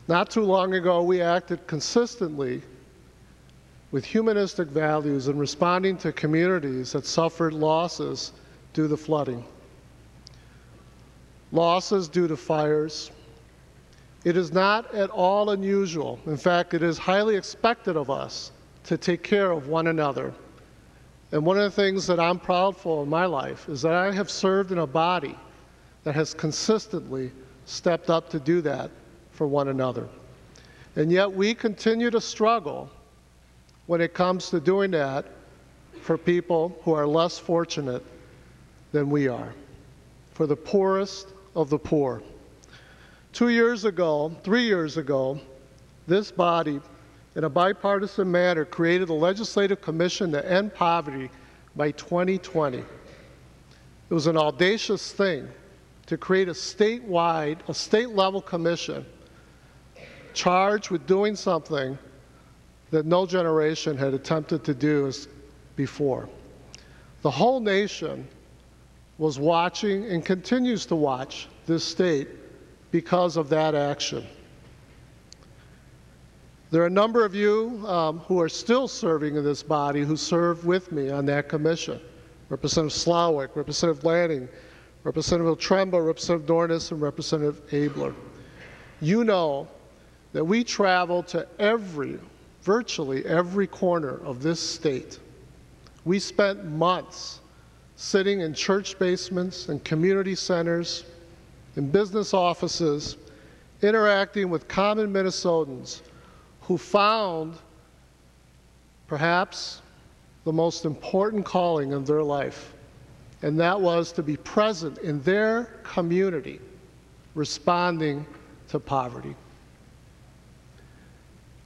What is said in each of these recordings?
Not too long ago, we acted consistently with humanistic values in responding to communities that suffered losses due to flooding, losses due to fires. It is not at all unusual. In fact, it is highly expected of us to take care of one another. And one of the things that I'm proud for in my life is that I have served in a body that has consistently stepped up to do that for one another. And yet we continue to struggle when it comes to doing that for people who are less fortunate than we are, for the poorest of the poor. 3 years ago, this body, in a bipartisan manner, created a legislative commission to end poverty by 2020. It was an audacious thing to create a statewide, a state-level commission charged with doing something that no generation had attempted to do before. The whole nation was watching and continues to watch this state because of that action. There are a number of you who are still serving in this body who served with me on that commission. Representative Slawick, Representative Lanning, Representative Tremba, Representative Dornis, and Representative Abler. You know that we travel to virtually every corner of this state. We spent months sitting in church basements and community centers, in business offices, interacting with common Minnesotans who found perhaps the most important calling in their life, and that was to be present in their community, responding to poverty.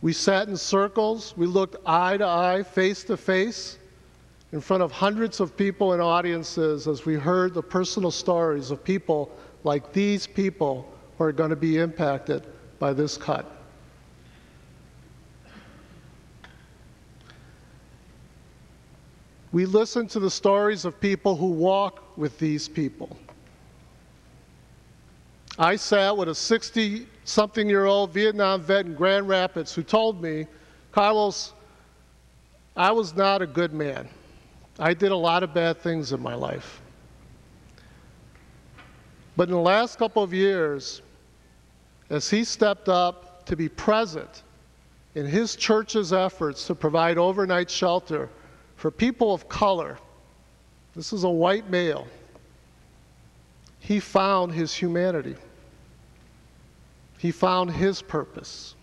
We sat in circles, we looked eye to eye, face to face, in front of hundreds of people in audiences as we heard the personal stories of people like these people who are going to be impacted by this cut. We listened to the stories of people who walk with these people. I sat with a 60-something-year-old Vietnam vet in Grand Rapids who told me, Carlos, I was not a good man. I did a lot of bad things in my life. But in the last couple of years, as he stepped up to be present in his church's efforts to provide overnight shelter for people of color, this is a white male, he found his humanity. He found his purpose.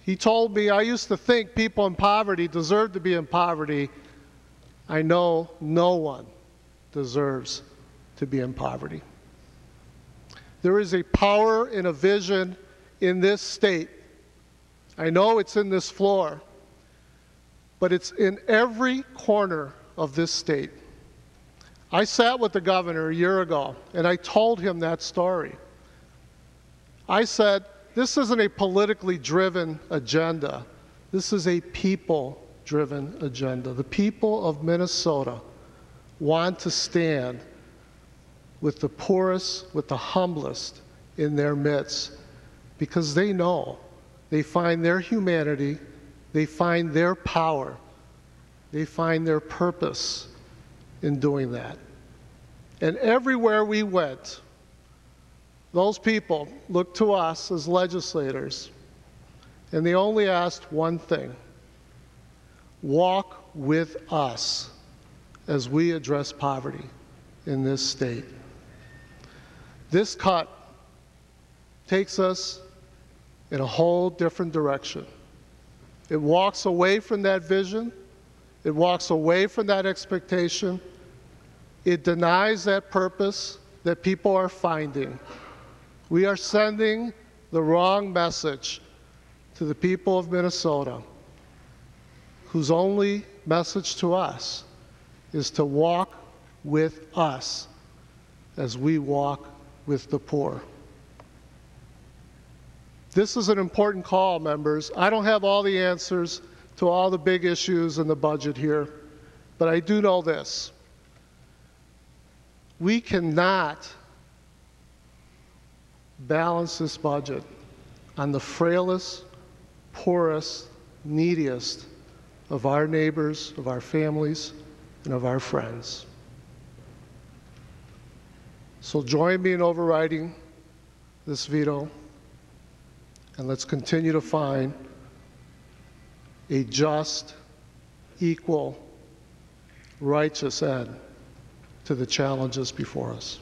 He told me, I used to think people in poverty deserve to be in poverty. I know no one deserves to be in poverty. There is a power and a vision in this state. I know it's in this floor, but it's in every corner of this state. I sat with the governor a year ago, and I told him that story. I said, this isn't a politically driven agenda. This is a people-driven agenda. The people of Minnesota want to stand with the poorest, with the humblest in their midst, because they know they find their humanity, they find their power, they find their purpose in doing that. And everywhere we went, those people looked to us as legislators, and they only asked one thing: walk with us as we address poverty in this state. This cut takes us in a whole different direction. It walks away from that vision. It walks away from that expectation. It denies that purpose that people are finding. We are sending the wrong message to the people of Minnesota, whose only message to us is to walk with us as we walk with the poor. This is an important call, members. I don't have all the answers to all the big issues in the budget here, but I do know this. We cannot balance this budget on the frailest, poorest, neediest of our neighbors, of our families, and of our friends. So join me in overriding this veto, and let's continue to find a just, equal, righteous end to the challenges before us.